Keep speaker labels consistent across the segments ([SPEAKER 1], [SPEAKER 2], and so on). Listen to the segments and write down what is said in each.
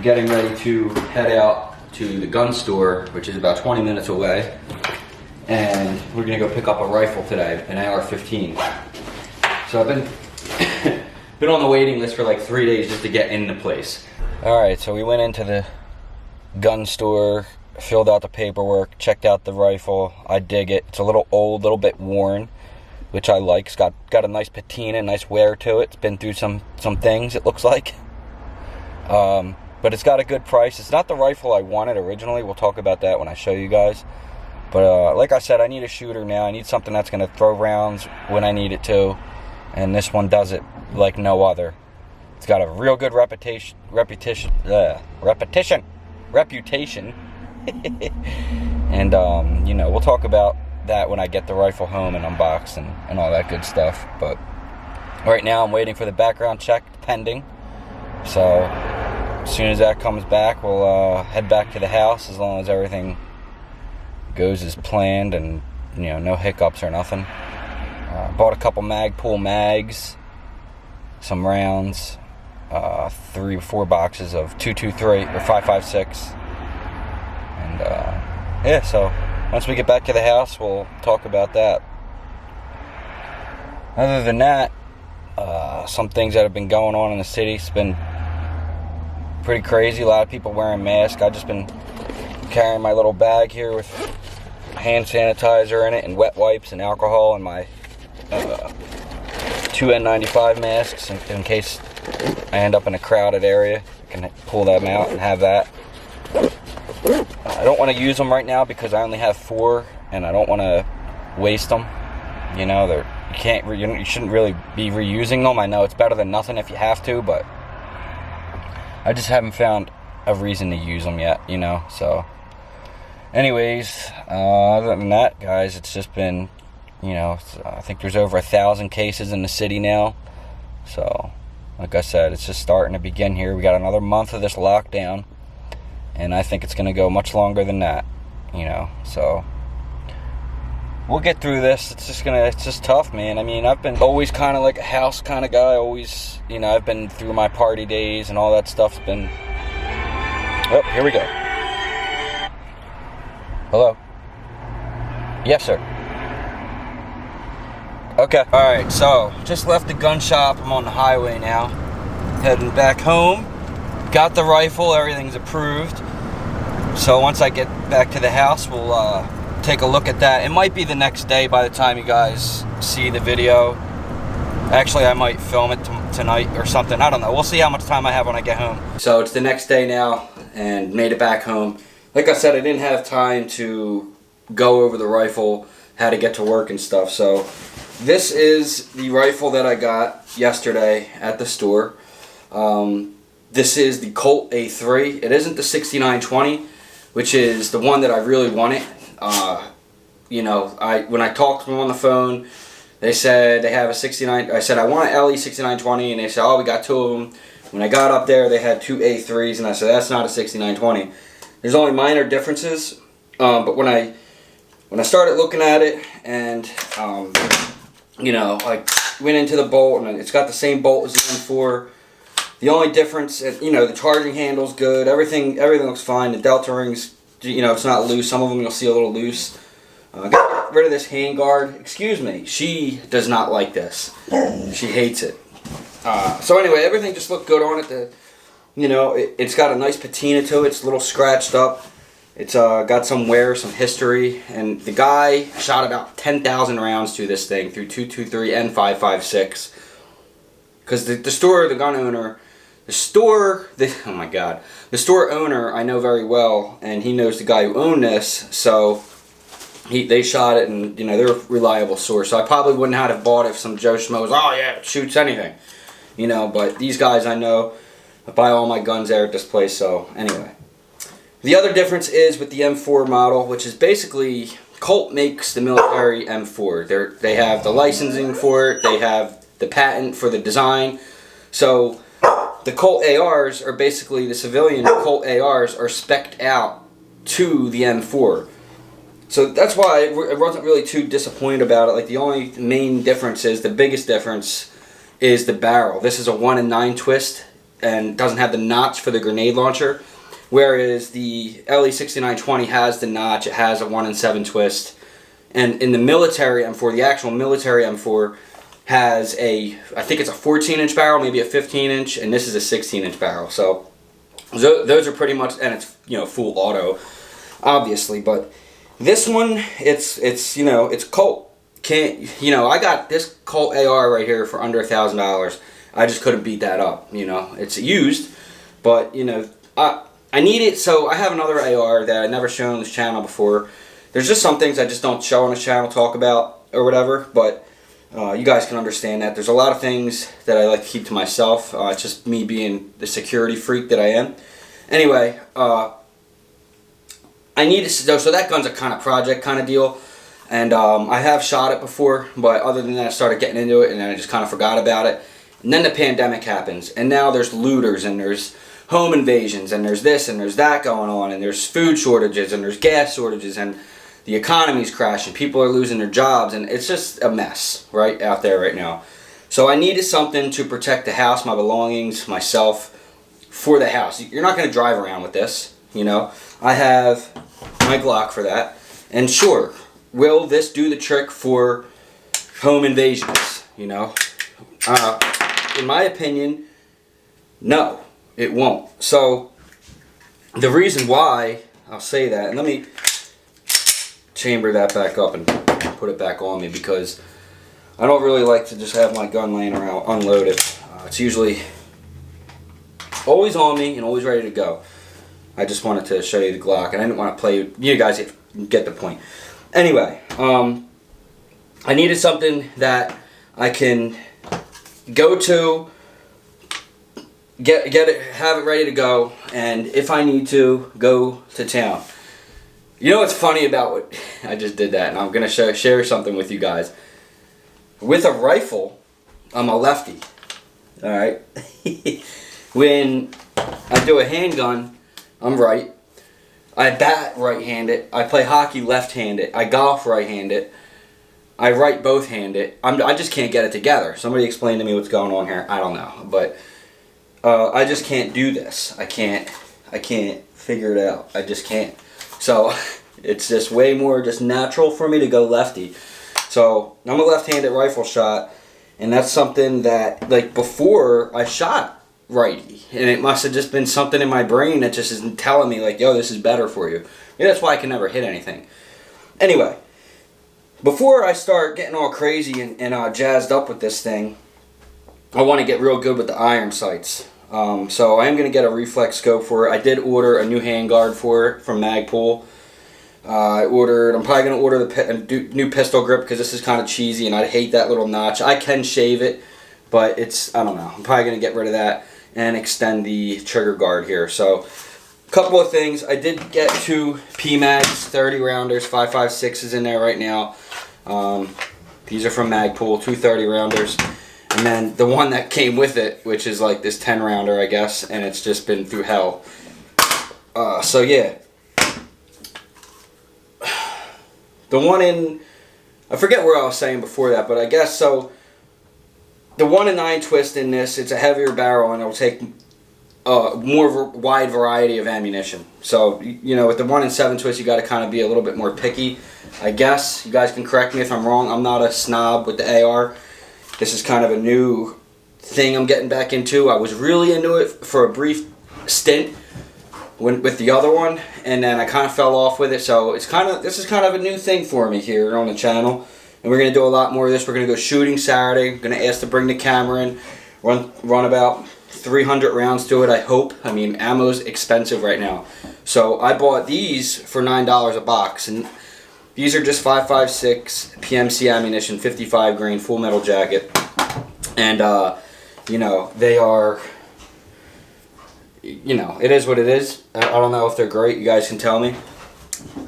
[SPEAKER 1] getting ready to head out to the gun store, which is about 20 minutes away. And we're gonna go pick up a rifle today, an AR-15. So I've been on the waiting list for like 3 days just to get in the place. All right, so we went into the gun store, filled out the paperwork, checked out the rifle. I dig it. It's a little old, a little bit worn, which I like. It's got a nice patina, nice wear to it. It's been through some things, it looks like. But it's got a good price. It's not the rifle I wanted originally. We'll talk about that when I show you guys. But like I said, I need a shooter now. I need something that's going to throw rounds when I need it to. And this one does it like no other. It's got a real good reputation. And, you know, we'll talk about that when I get the rifle home and unboxed and all that good stuff. But right now I'm waiting for the background check pending. So as soon as that comes back, we'll head back to the house, as long as everything goes as planned and, you know, no hiccups or nothing. Bought a couple Magpul mags, some rounds, 3 or 4 boxes of 223 or 5.56, and yeah. So once we get back to the house, we'll talk about that. Other than that, some things that have been going on in the city. It's been pretty crazy. A lot of people wearing masks. I've just been carrying my little bag here with hand sanitizer in it and wet wipes and alcohol and my 2 N95 masks in case I end up in a crowded area. I can pull them out and have that. I don't want to use them right now because I only have 4 and I don't want to waste them. You know, you shouldn't really be reusing them. I know it's better than nothing if you have to, but I just haven't found a reason to use them yet, you know. So anyways, other than that, guys, it's just been, you know, I think there's over 1,000 cases in the city now. So like I said, it's just starting to begin here. We got another month of this lockdown, and I think it's going to go much longer than that, you know. So we'll get through this. It's just tough, man. I mean, I've been always kind of like a house kind of guy. Always, you know, I've been through my party days and all that stuff's been... Oh, here we go. Hello? Yes, sir. Okay. Alright, so just left the gun shop. I'm on the highway now. Heading back home. Got the rifle. Everything's approved. So once I get back to the house, we'll take a look at that. It might be the next day by the time you guys see the video. Actually, I might film it tonight or something. I don't know. We'll see how much time I have when I get home. So it's the next day now and made it back home. Like I said, I didn't have time to go over the rifle, how to get to work and stuff. So this is the rifle that I got yesterday at the store. This is the Colt A3. It isn't the 6920, which is the one that I really wanted. You know, when I talked to them on the phone, they said they have a 69. I said I want an LE 6920, and they said, oh, we got 2 of them. When I got up there, they had 2 A3s, and I said that's not a 6920. There's only minor differences, but when I started looking at it, and you know, I went into the bolt, and it's got the same bolt as the M4. The only difference, you know, the charging handle's good. Everything looks fine. The delta rings, you know, it's not loose. Some of them you'll see a little loose. Got rid of this hand guard. Excuse me. She does not like this. She hates it. So anyway, everything just looked good on it. You know, it's got a nice patina to it. It's a little scratched up. It's got some wear, some history. And the guy shot about 10,000 rounds to this thing through 223 and 5.56. Because the store, the gun owner, oh my god, the store owner I know very well, and he knows the guy who owned this, so they shot it, and you know, they're a reliable source. So I probably wouldn't have bought it if some Joe Schmo was, oh yeah, it shoots anything, you know. But these guys I know, I buy all my guns there at this place. So anyway, the other difference is with the M4 model, which is basically Colt makes the military M4. They have the licensing for it. They have the patent for the design. So the Colt ARs are basically, the civilian Colt ARs are spec'd out to the M4. So that's why I wasn't really too disappointed about it. Like, the only main difference is, the biggest difference is the barrel. This is a 1 in 9 twist, and doesn't have the notch for the grenade launcher, whereas the LE6920 has the notch. It has a 1 in 7 twist, and in the military M4, the actual military M4 has a, I think it's a 14-inch barrel, maybe a 15-inch, and this is a 16-inch barrel. So those are pretty much, and it's, you know, full auto, obviously, but this one, it's you know, it's Colt. You know, I got this Colt AR right here for under $1,000. I just couldn't beat that up. You know, it's used, but you know, I need it. So I have another AR that I never shown on this channel before. There's just some things I just don't show on this channel, talk about or whatever, but you guys can understand that. There's a lot of things that I like to keep to myself. It's just me being the security freak that I am. Anyway, I need to, so that gun's a kind of project kind of deal. And I have shot it before, but other than that, I started getting into it, and then I just kind of forgot about it. And then the pandemic happens, and now there's looters, and there's home invasions, and there's this, and there's that going on, and there's food shortages, and there's gas shortages, and the economy's crashing. People are losing their jobs, and it's just a mess right out there right now. So I needed something to protect the house, my belongings, myself, for the house. You're not going to drive around with this, you know. I have my Glock for that, and sure, will this do the trick for home invasions? You know, in my opinion, no, it won't. So the reason why I'll say that, and let me chamber that back up and put it back on me, because I don't really like to just have my gun laying around unloaded. It's usually always on me and always ready to go. I just wanted to show you the Glock, and I didn't want to play, you guys get the point. Anyway, I needed something that I can go to, get it, have it ready to go, and if I need to, go to town. You know what's funny about what I just did that, and I'm gonna share something with you guys. With a rifle, I'm a lefty. All right. When I do a handgun, I'm right. I bat right-handed. I play hockey left-handed. I golf right-handed. I write both-handed. I just can't get it together. Somebody explain to me what's going on here. I don't know, but I just can't do this. I can't figure it out. I just can't. So it's just way more just natural for me to go lefty. So I'm a left-handed rifle shot, and that's something that, like, before I shot righty, and it must have just been something in my brain that just isn't telling me, like, yo, this is better for you. Yeah, that's why I can never hit anything. Anyway, before I start getting all crazy and jazzed up with this thing, I want to get real good with the iron sights. So I am going to get a reflex scope for it. I did order a new handguard for it from Magpul. I'm probably going to order the new pistol grip, because this is kind of cheesy and I hate that little notch. I can shave it, but it's, I don't know, I'm probably going to get rid of that and extend the trigger guard here. So a couple of things. I did get 2 PMags 30 rounders, 5.56s in there right now. These are from Magpul, 2 30 rounders. And then the one that came with it, which is like this 10 rounder, I guess, and it's just been through hell. So yeah. The one in, I forget where I was saying before that, but I guess so. The 1 in 9 twist in this, it's a heavier barrel, and it'll take more wide variety of ammunition. So, you know, with the 1 in 7 twist, you got to kind of be a little bit more picky, I guess. You guys can correct me if I'm wrong. I'm not a snob with the AR. This is kind of a new thing I'm getting back into. I was really into it for a brief stint with the other one, and then I kind of fell off with it. So it's this is kind of a new thing for me here on the channel. And we're going to do a lot more of this. We're going to go shooting Saturday. I'm going to ask to bring the camera in, run about 300 rounds to it, I hope. I mean, ammo's expensive right now. So I bought these for $9 a box. And these are just 5.56 PMC ammunition, 55 grain, full metal jacket. And, you know, they are, you know, it is what it is. I don't know if they're great. You guys can tell me.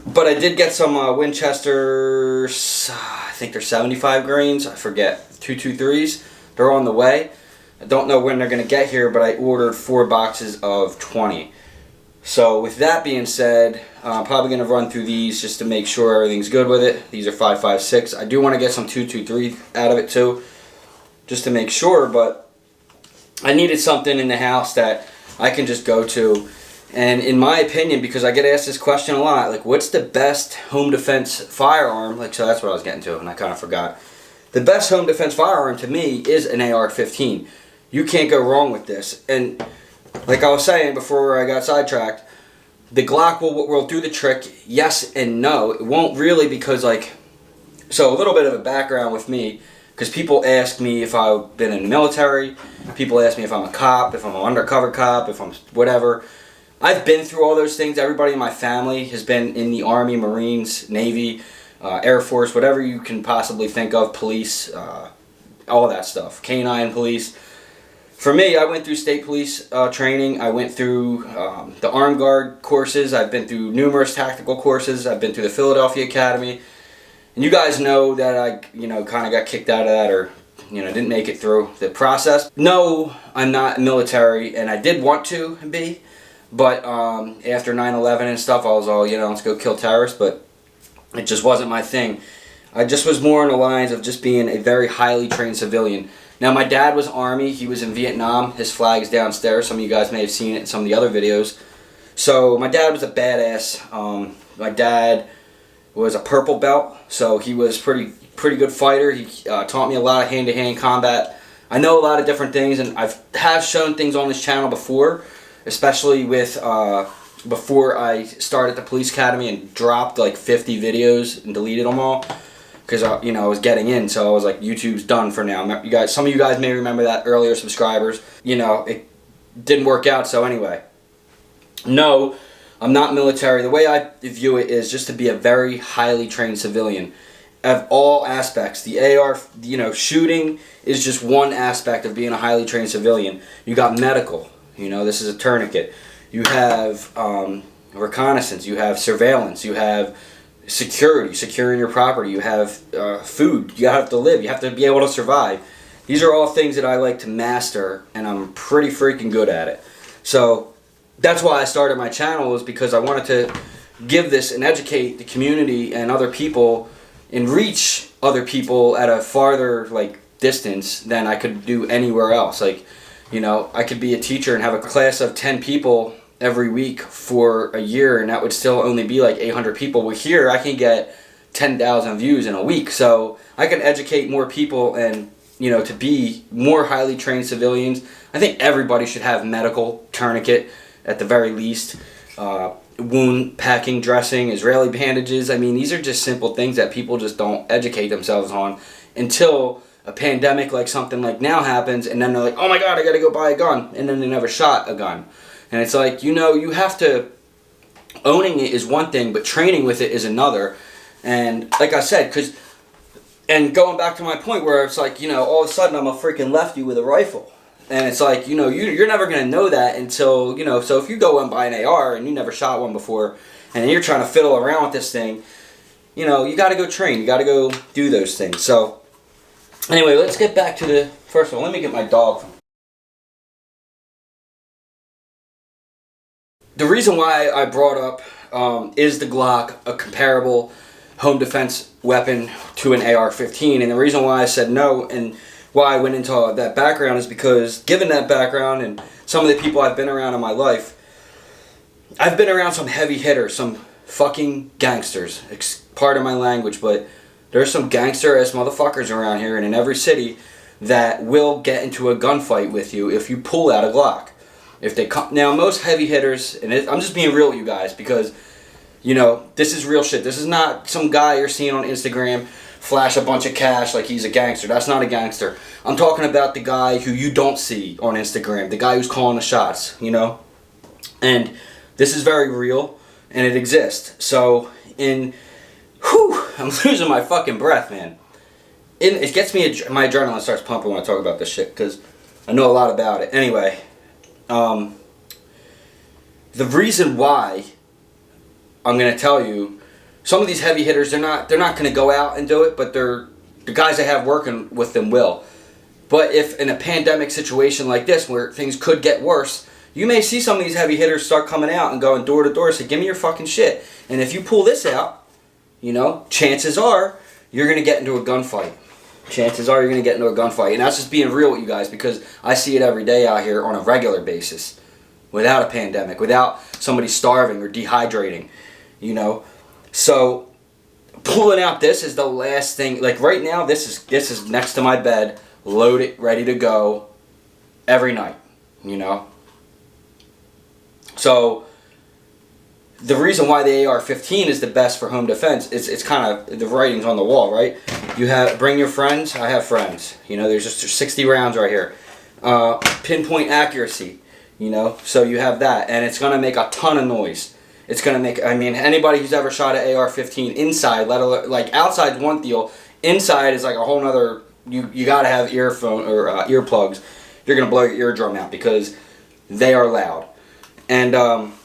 [SPEAKER 1] But I did get some Winchesters, I think they're 75 grains, I forget, 223s. They're on the way. I don't know when they're going to get here, but I ordered 4 boxes of 20. So with that being said, I'm probably going to run through these just to make sure everything's good with it. These are 5.56. I do want to get some 223 out of it too, just to make sure, but I needed something in the house that I can just go to. And in my opinion, because I get asked this question a lot, like, what's the best home defense firearm? Like, so that's what I was getting to, and I kind of forgot. The best home defense firearm to me is an AR-15. You can't go wrong with this. And like I was saying before I got sidetracked, the Glock will do the trick, yes and no. It won't really, because, like, so a little bit of a background with me, because people ask me if I've been in the military, people ask me if I'm a cop, if I'm an undercover cop, if I'm whatever. I've been through all those things. Everybody in my family has been in the Army, Marines, Navy, Air Force, whatever you can possibly think of, police, all that stuff, canine police. For me, I went through state police training. I went through the armed guard courses. I've been through numerous tactical courses. I've been through the Philadelphia Academy. And you guys know that I, kind of got kicked out of that, or, didn't make it through the process. No, I'm not military, and I did want to be. But after 9/11 and stuff, I was all, let's go kill terrorists, but it just wasn't my thing. I just was more on the lines of just being a very highly trained civilian. Now, my dad was Army. He was in Vietnam. His flag is downstairs. Some of you guys may have seen it in some of the other videos. So my dad was a badass. My dad was a purple belt, so he was pretty good fighter. He taught me a lot of hand-to-hand combat. I know a lot of different things, and have shown things on this channel before, especially with before I started the police academy and dropped like 50 videos and deleted them all, because I was getting in, so I was like, YouTube's done for now. You guys, some of you guys may remember that, earlier subscribers. It didn't work out. So anyway, no, I'm not military. The way I view it is just to be a very highly trained civilian of all aspects. The AR, shooting is just one aspect of being a highly trained civilian. You got medical. This is a tourniquet. You have reconnaissance. You have surveillance. You have security, securing your property. You have food. You have to live. You have to be able to survive. These are all things that I like to master, and I'm pretty freaking good at it. So that's why I started my channel, was because I wanted to give this and educate the community and other people and reach other people at a farther distance than I could do anywhere else. I could be a teacher and have a class of 10 people every week for a year, and that would still only be like 800 people. Well, here I can get 10,000 views in a week, so I can educate more people and, to be more highly trained civilians. I think everybody should have medical, tourniquet at the very least, wound packing, dressing, Israeli bandages. I mean, these are just simple things that people just don't educate themselves on until a pandemic like something like now happens, and then they're like, oh my god, I gotta go buy a gun, and then they never shot a gun. And it's like, you have to, owning it is one thing, but training with it is another. And like I said, and going back to my point where it's like, all of a sudden I'm a freaking lefty with a rifle. And it's like, you're never going to know that until, so if you go and buy an AR and you never shot one before, and you're trying to fiddle around with this thing, you got to go train. You got to go do those things. So anyway, let's get back to the first one. Let me get my dog. The reason why I brought up is the Glock a comparable home defense weapon to an AR-15, and the reason why I said no and why I went into that background is because, given that background and some of the people I've been around in my life, I've been around some heavy hitters, some fucking gangsters. Pardon my language, but there's some gangster-ass motherfuckers around here and in every city that will get into a gunfight with you if you pull out a Glock. If they come, now most heavy hitters, and I'm just being real with you guys, because this is real shit. This is not some guy you're seeing on Instagram flash a bunch of cash like he's a gangster. That's not a gangster. I'm talking about the guy who you don't see on Instagram, the guy who's calling the shots, and this is very real, and it exists. So I'm losing my fucking breath, man. It gets me, my adrenaline starts pumping when I talk about this shit, because I know a lot about it. Anyway, the reason why I'm going to tell you, some of these heavy hitters, they're not going to go out and do it, but the guys I have working with them will. But if in a pandemic situation like this, where things could get worse, you may see some of these heavy hitters start coming out and going door to door and say, give me your fucking shit. And if you pull this out, chances are you're going to get into a gunfight. chances are you're going to get into a gunfight. And that's just being real with you guys, because I see it every day out here on a regular basis, without a pandemic, without somebody starving or dehydrating, you know. So pulling out this is the last thing. Like right now, this is next to my bed, loaded, ready to go every night, you know. So the reason why the AR-15 is the best for home defense is it's kind of the writing's on the wall, right? You have bring your friends. I have friends. You know, there's 60 rounds right here. Pinpoint accuracy. You know, so you have that, and it's gonna make a ton of noise. It's gonna make. I mean, anybody who's ever shot an AR-15 inside, let alone like outside's one deal. Inside is like a whole nother. You gotta have earphone or earplugs. You're gonna blow your eardrum out because they are loud. And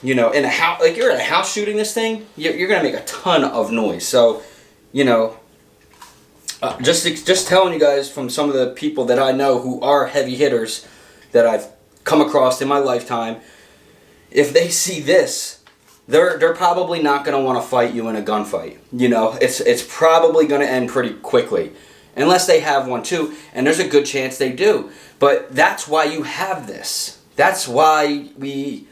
[SPEAKER 1] you know, in a house, like you're in a house shooting this thing, you're gonna make a ton of noise. So, you know, just telling you guys from some of the people that I know who are heavy hitters that I've come across in my lifetime, if they see this, they're probably not gonna want to fight you in a gunfight. You know, it's probably gonna end pretty quickly, unless they have one too, and there's a good chance they do. But that's why you have this. That's why we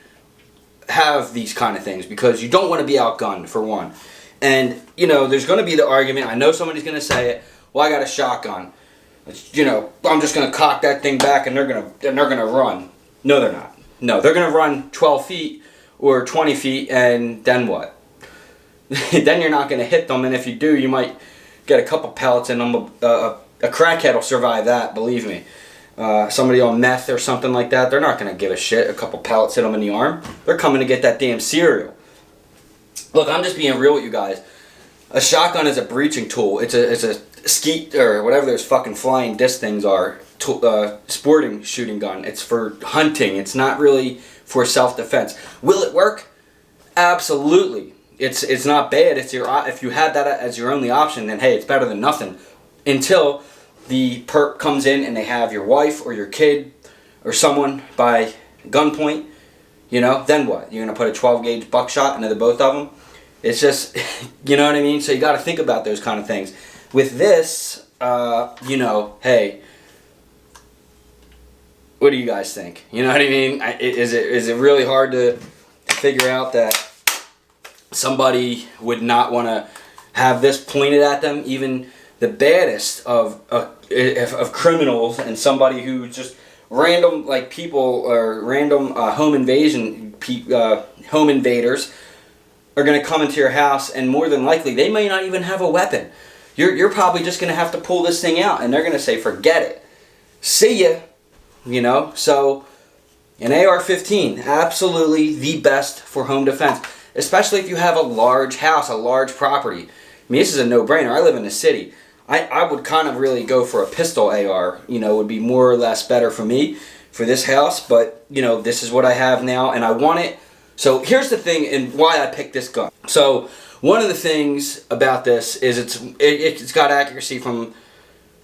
[SPEAKER 1] have these kind of things, because you don't want to be outgunned, for one. And you know, there's going to be the argument, I know somebody's going to say it, well, I got a shotgun, you know, I'm just going to cock that thing back and they're going to run. No, they're not. No, they're going to run 12 feet or 20 feet, and then what? Then you're not going to hit them, and if you do, you might get a couple pellets in them. A crackhead will survive that, believe me. Somebody on meth or something like that, they're not going to give a shit. A couple pellets hit them in the arm. They're coming to get that damn cereal. Look, I'm just being real with you guys. A shotgun is a breaching tool. It's a skeet or whatever those fucking flying disc things are. Sporting shooting gun. It's for hunting. It's not really for self-defense. Will it work? Absolutely. It's not bad. It's if you had that as your only option, then hey, it's better than nothing. Until the perp comes in and they have your wife or your kid or someone by gunpoint, you know, then what? You're going to put a 12 gauge buckshot into the both of them? It's just, you know what I mean? So you got to think about those kind of things. With this, you know, hey, what do you guys think? You know what I mean? Is it really hard to figure out that somebody would not want to have this pointed at them? Even the baddest of criminals and somebody who just random like people or random home invaders are going to come into your house, and more than likely they may not even have a weapon. You're probably just going to have to pull this thing out, and they're going to say, forget it, see ya. You know, so an AR-15, absolutely the best for home defense, especially if you have a large house, a large property. I mean, this is a no-brainer. I live in the city. I would kind of really go for a pistol AR, you know, would be more or less better for me for this house, but, you know, this is what I have now, and I want it. So here's the thing and why I picked this gun. So one of the things about this is it's got accuracy from,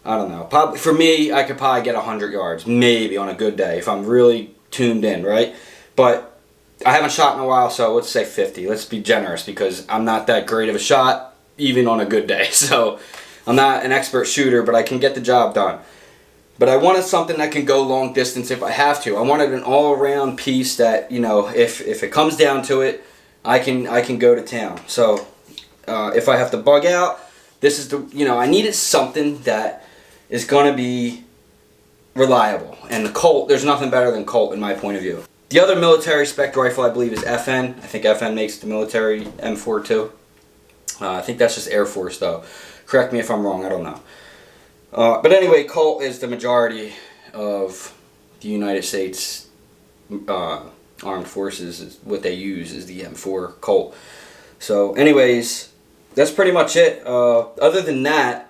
[SPEAKER 1] I don't know, probably, for me, I could probably get 100 yards, maybe on a good day, if I'm really tuned in, right? But I haven't shot in a while, so let's say 50. Let's be generous, because I'm not that great of a shot, even on a good day, so I'm not an expert shooter, but I can get the job done. But I wanted something that can go long distance if I have to. I wanted an all-around piece that, you know, if it comes down to it, I can go to town. So if I have to bug out, this is the, you know, I needed something that is going to be reliable. And the Colt, there's nothing better than Colt in my point of view. The other military spec rifle I believe is FN. I think FN makes the military M4 too. I think that's just Air Force though. Correct me if I'm wrong, I don't know. But anyway, Colt is the majority of the United States armed forces. Is what they use is the M4 Colt. So anyways, that's pretty much it. Other than that,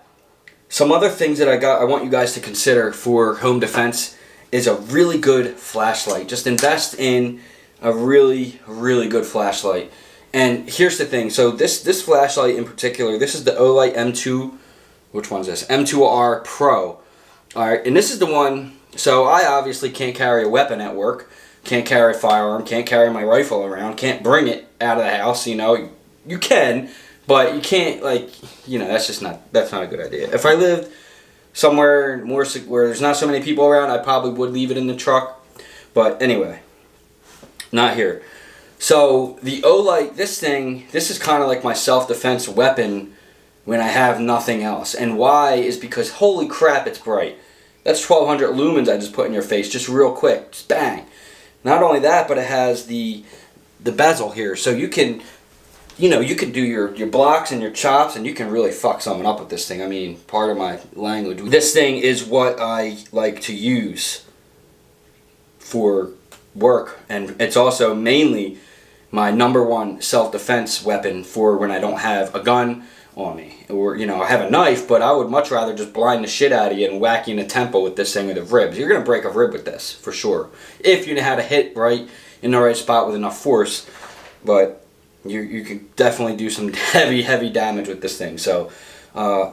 [SPEAKER 1] some other things that I want you guys to consider for home defense is a really good flashlight. Just invest in a really, really good flashlight. And here's the thing. So this flashlight in particular, this is the Olight M2. Which one's this? M2R Pro. Alright, and this is the one, so I obviously can't carry a weapon at work, can't carry a firearm, can't carry my rifle around, can't bring it out of the house, you know. You can, but you can't, like, you know, that's not a good idea. If I lived somewhere more where there's not so many people around, I probably would leave it in the truck. But anyway, not here. So the Olight, this is kind of like my self-defense weapon when I have nothing else. And why is because holy crap, it's bright. That's 1200 lumens I just put in your face, just real quick, just bang. Not only that, but it has the bezel here, so you can, you can do your blocks and your chops, and you can really fuck someone up with this thing. I mean, part of my language. This thing is what I like to use for work, and it's also mainly my #1 self-defense weapon for when I don't have a gun on me, or I have a knife, but I would much rather just blind the shit out of you and whack you in the temple with this thing with the ribs. You're gonna break a rib with this for sure if you know how to hit right in the right spot with enough force, but you can definitely do some heavy damage with this thing. So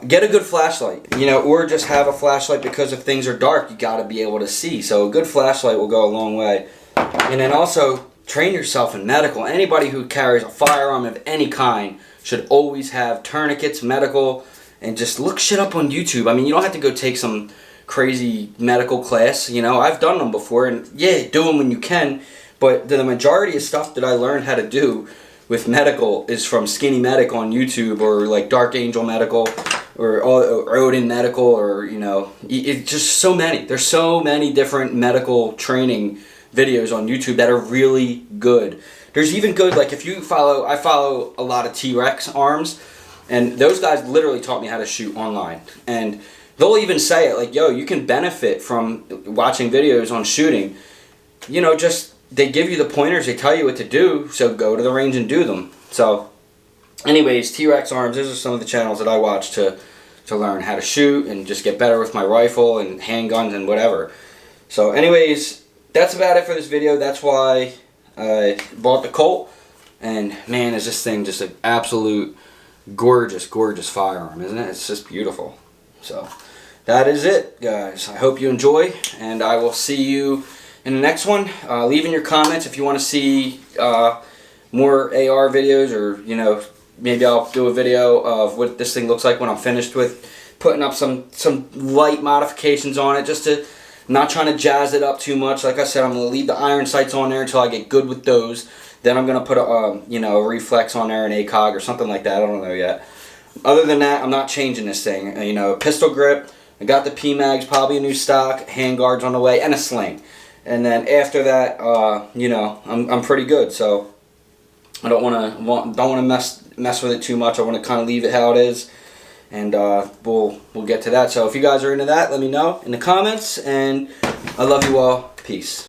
[SPEAKER 1] get a good flashlight, or just have a flashlight, because if things are dark, you got to be able to see. So a good flashlight will go a long way. And then also train yourself in medical. Anybody who carries a firearm of any kind should always have tourniquets, medical, and just look shit up on YouTube. I mean, you don't have to go take some crazy medical class. I've done them before, and yeah, do them when you can. But the majority of stuff that I learned how to do with medical is from Skinny Medic on YouTube, or like Dark Angel Medical, or Odin Medical, or it's just so many. There's so many different medical training videos on YouTube that are really good. There's even good, like I follow a lot of T-Rex arms, and those guys literally taught me how to shoot online. And they'll even say it like, yo, you can benefit from watching videos on shooting. Just they give you the pointers, they tell you what to do, so go to the range and do them. So anyways, T-Rex arms, those are some of the channels that I watch to learn how to shoot and just get better with my rifle and handguns and whatever. So anyways, that's about it for this video. That's why I bought the Colt, and man, is this thing just an absolute gorgeous firearm, isn't it? It's just beautiful. So that is it, guys. I hope you enjoy, and I will see you in the next one. Leave in your comments if you want to see more AR videos, or maybe I'll do a video of what this thing looks like when I'm finished with putting up some light modifications on it, just to not trying to jazz it up too much. Like I said, I'm going to leave the iron sights on there until I get good with those. Then I'm going to put a reflex on there, an ACOG or something like that. I don't know yet. Other than that, I'm not changing this thing. Pistol grip. I got the PMags, probably a new stock, hand guards on the way, and a sling. And then after that, I'm pretty good. So I don't want to mess with it too much. I want to kind of leave it how it is. And we'll get to that. So if you guys are into that, let me know in the comments. And I love you all. Peace.